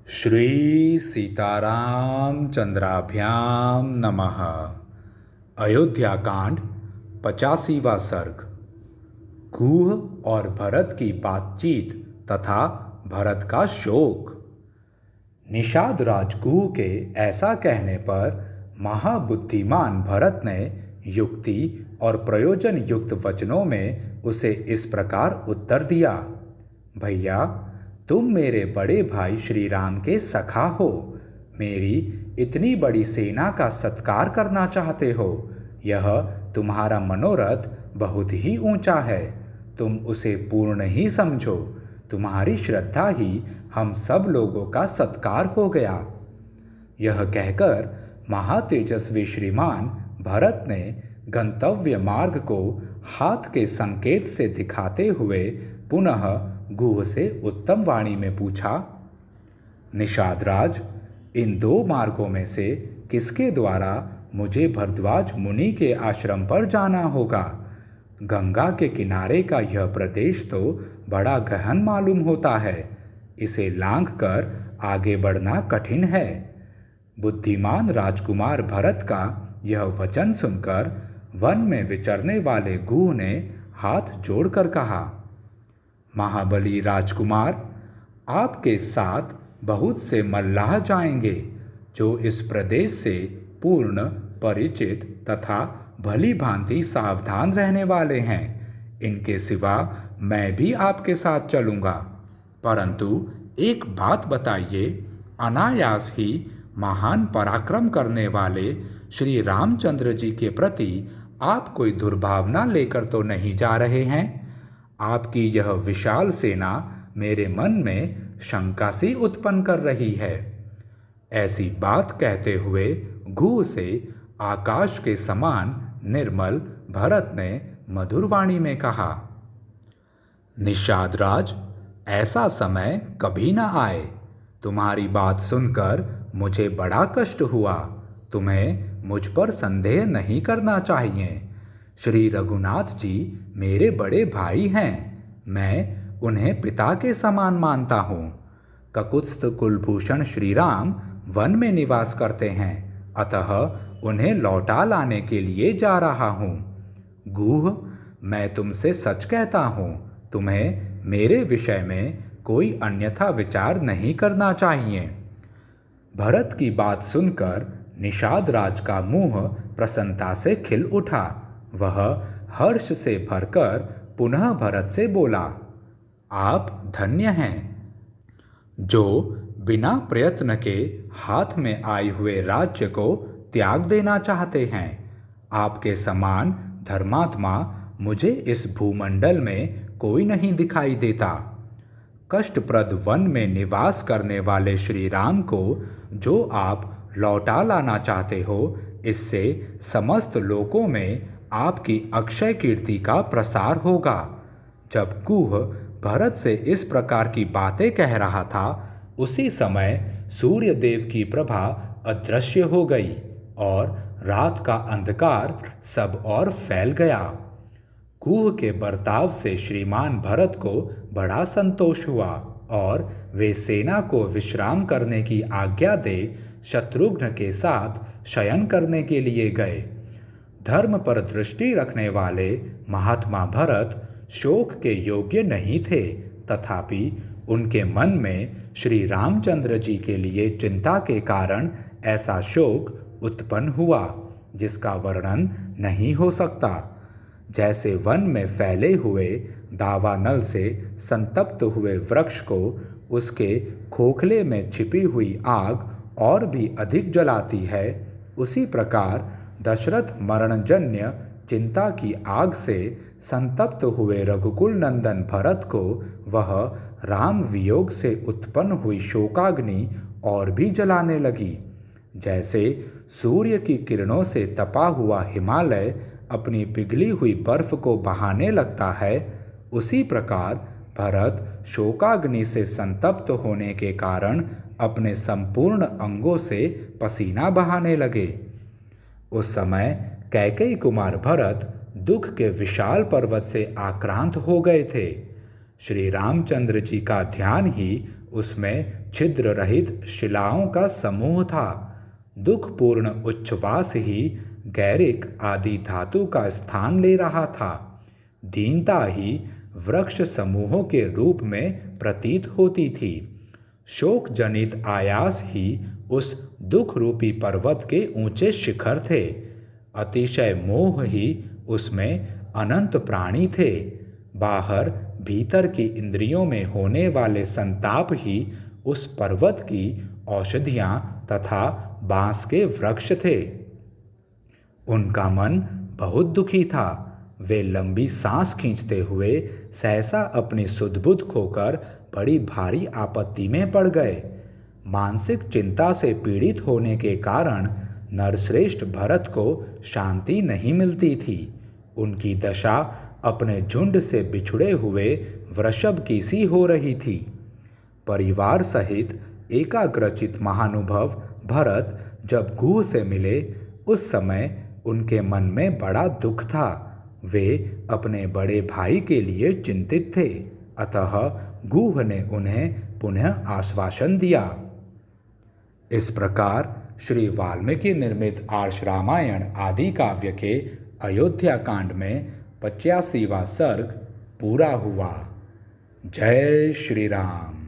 श्री सीताराम चंद्राभ्याम नमः। अयोध्या कांड 85वां सर्ग। गुह और भरत की बातचीत तथा भरत का शोक। निषाद राजगुह के ऐसा कहने पर महाबुद्धिमान भरत ने युक्ति और प्रयोजन युक्त वचनों में उसे इस प्रकार उत्तर दिया। भैया, तुम मेरे बड़े भाई श्री राम के सखा हो, मेरी इतनी बड़ी सेना का सत्कार करना चाहते हो। यह तुम्हारा मनोरथ बहुत ही ऊंचा है, तुम उसे पूर्ण ही समझो। तुम्हारी श्रद्धा ही हम सब लोगों का सत्कार हो गया। यह कहकर महातेजस्वी श्रीमान भरत ने गंतव्य मार्ग को हाथ के संकेत से दिखाते हुए पुनः गुह से उत्तम वाणी में पूछा, निषादराज, इन दो मार्गों में से किसके द्वारा मुझे भरद्वाज मुनि के आश्रम पर जाना होगा? गंगा के किनारे का यह प्रदेश तो बड़ा गहन मालूम होता है, इसे लांघकर आगे बढ़ना कठिन है। बुद्धिमान राजकुमार भरत का यह वचन सुनकर वन में विचरने वाले गुह ने हाथ जोड़कर कहा, महाबली राजकुमार, आपके साथ बहुत से मल्लाह जाएंगे जो इस प्रदेश से पूर्ण परिचित तथा भली भांति सावधान रहने वाले हैं। इनके सिवा मैं भी आपके साथ चलूँगा, परंतु एक बात बताइए, अनायास ही महान पराक्रम करने वाले श्री रामचंद्र जी के प्रति आप कोई दुर्भावना लेकर तो नहीं जा रहे हैं? आपकी यह विशाल सेना मेरे मन में शंका सी उत्पन्न कर रही है। ऐसी बात कहते हुए गुह से आकाश के समान निर्मल भरत ने मधुर वाणी में कहा, निषादराज, ऐसा समय कभी न आए। तुम्हारी बात सुनकर मुझे बड़ा कष्ट हुआ। तुम्हें मुझ पर संदेह नहीं करना चाहिए। श्री रघुनाथ जी मेरे बड़े भाई हैं, मैं उन्हें पिता के समान मानता हूँ। ककुत्स्थ कुलभूषण श्री राम वन में निवास करते हैं, अतः उन्हें लौटा लाने के लिए जा रहा हूँ। गुह, मैं तुमसे सच कहता हूँ, तुम्हें मेरे विषय में कोई अन्यथा विचार नहीं करना चाहिए। भरत की बात सुनकर निषाद राज का मुंह प्रसन्नता से खिल उठा। वह हर्ष से भरकर पुनः भरत से बोला, आप धन्य हैं जो बिना प्रयत्न के हाथ में आए हुए राज्य को त्याग देना चाहते हैं। आपके समान धर्मात्मा मुझे इस भूमंडल में कोई नहीं दिखाई देता। कष्टप्रद वन में निवास करने वाले श्री राम को जो आप लौटा लाना चाहते हो, इससे समस्त लोकों में आपकी अक्षय कीर्ति का प्रसार होगा। जब गुह भरत से इस प्रकार की बातें कह रहा था, उसी समय सूर्य देव की प्रभा अदृश्य हो गई और रात का अंधकार सब ओर फैल गया। गुह के बर्ताव से श्रीमान भरत को बड़ा संतोष हुआ और वे सेना को विश्राम करने की आज्ञा दे शत्रुघ्न के साथ शयन करने के लिए गए। धर्म पर दृष्टि रखने वाले महात्मा भरत शोक के योग्य नहीं थे, तथापि उनके मन में श्री रामचंद्र जी के लिए चिंता के कारण ऐसा शोक उत्पन्न हुआ जिसका वर्णन नहीं हो सकता। जैसे वन में फैले हुए दावानल से संतप्त हुए वृक्ष को उसके खोखले में छिपी हुई आग और भी अधिक जलाती है, उसी प्रकार दशरथ मरणजन्य चिंता की आग से संतप्त हुए रघुकुल नंदन भरत को वह राम वियोग से उत्पन्न हुई शोकाग्नि और भी जलाने लगी। जैसे सूर्य की किरणों से तपा हुआ हिमालय अपनी पिघली हुई बर्फ को बहाने लगता है, उसी प्रकार भरत शोकाग्नि से संतप्त होने के कारण अपने संपूर्ण अंगों से पसीना बहाने लगे। उस समय कैकेयी कुमार भरत दुख के विशाल पर्वत से आक्रांत हो गए थे। श्री रामचंद्र जी का ध्यान ही उसमें छिद्र रहित शिलाओं का समूह था। दुखपूर्ण उच्छ्वास ही गैरिक आदि धातु का स्थान ले रहा था। दीनता ही वृक्ष समूहों के रूप में प्रतीत होती थी। शोक जनित आयास ही उस दुख रूपी पर्वत के ऊंचे शिखर थे। अतिशय मोह ही उसमें अनंत प्राणी थे। बाहर भीतर की इंद्रियों में होने वाले संताप ही उस पर्वत की औषधियाँ तथा बांस के वृक्ष थे। उनका मन बहुत दुखी था। वे लंबी सांस खींचते हुए सहसा अपनी सुध-बुध खोकर बड़ी भारी आपत्ति में पड़ गए। मानसिक चिंता से पीड़ित होने के कारण नरश्रेष्ठ भरत को शांति नहीं मिलती थी। उनकी दशा अपने झुंड से बिछुड़े हुए वृषभ की सी हो रही थी। परिवार सहित एकाग्रचित महानुभव भरत जब गुह से मिले, उस समय उनके मन में बड़ा दुख था। वे अपने बड़े भाई के लिए चिंतित थे। अतः गुह ने उन्हें पुनः आश्वासन दिया। इस प्रकार श्री वाल्मीकि निर्मित आर्ष रामायण आदि काव्य के अयोध्या कांड में 85वां सर्ग पूरा हुआ। जय श्री राम।